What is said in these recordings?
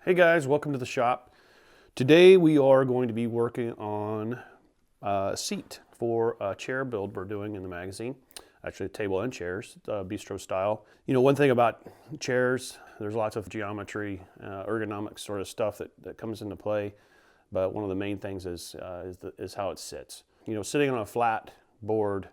Hey guys, welcome to the shop. Today we are going to be working on a seat for a chair build we're doing in the magazine. Actually, table and chairs, bistro style. You know, one thing about chairs, there's lots of geometry, ergonomic sort of stuff that comes into play. But one of the main things is how it sits. You know, sitting on a flat board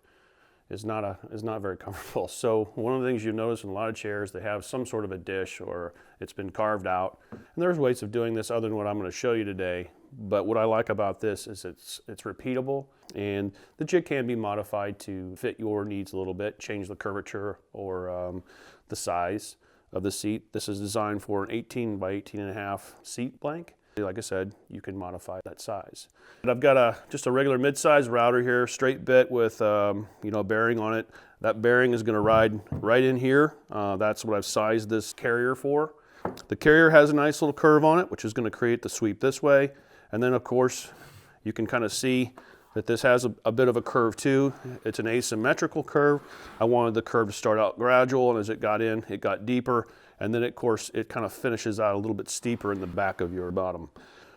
is not very comfortable. So one of the things you notice in a lot of chairs, they have some sort of a dish or it's been carved out. And there's ways of doing this other than what I'm going to show you today. But what I like about this is it's repeatable, and the jig can be modified to fit your needs a little bit, change the curvature or the size of the seat. This is designed for an 18 by 18.5 seat blank. Like I said, you can modify that size. And I've got just a regular mid-size router here, straight bit with a bearing on it. That bearing is going to ride right in here. That's what I've sized this carrier for. The carrier has a nice little curve on it, which is going to create the sweep this way. And then of course, you can kind of see that this has a bit of a curve too. It's an asymmetrical curve. I wanted the curve to start out gradual, and as it got in, it got deeper. And then of course, it kind of finishes out a little bit steeper in the back of your bottom.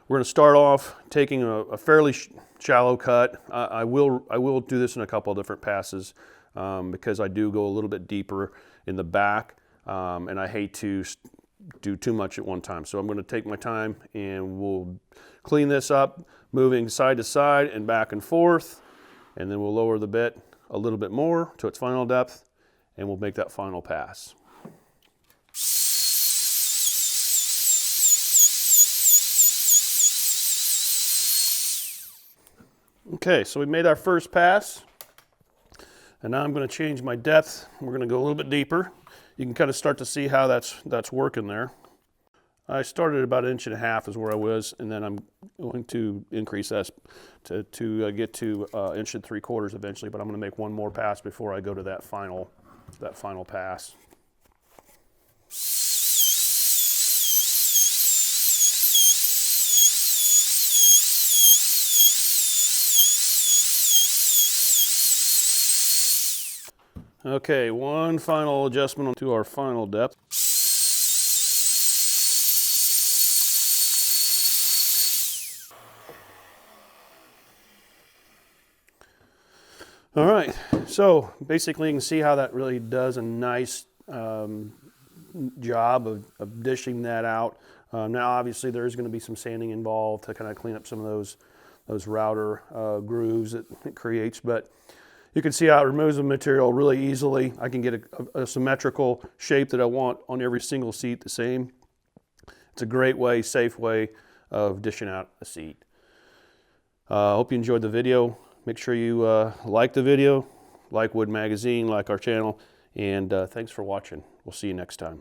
We're going to start off taking a fairly shallow cut. I will do this in a couple of different passes because I do go a little bit deeper in the back, and I hate to do too much at one time. So I'm going to take my time and we'll clean this up, moving side to side and back and forth, and then we'll lower the bit a little bit more to its final depth, and we'll make that final pass. Okay, so we made our first pass, and now I'm going to change my depth. We're going to go a little bit deeper. You can kind of start to see how that's working there. I started about 1.5 inches is where I was, and then I'm going to increase that to get to 1 3/4 inches eventually, but I'm going to make one more pass before I go to that final pass. Okay, one final adjustment to our final depth. All right, so basically you can see how that really does a nice job of dishing that out. Now obviously there is going to be some sanding involved to kind of clean up some of those router grooves that it creates, but you can see how it removes the material really easily. I can get a symmetrical shape that I want on every single seat the same. It's a great way, safe way of dishing out a seat. I hope you enjoyed the video. Make sure you like the video, like Wood Magazine, like our channel, and thanks for watching. We'll see you next time.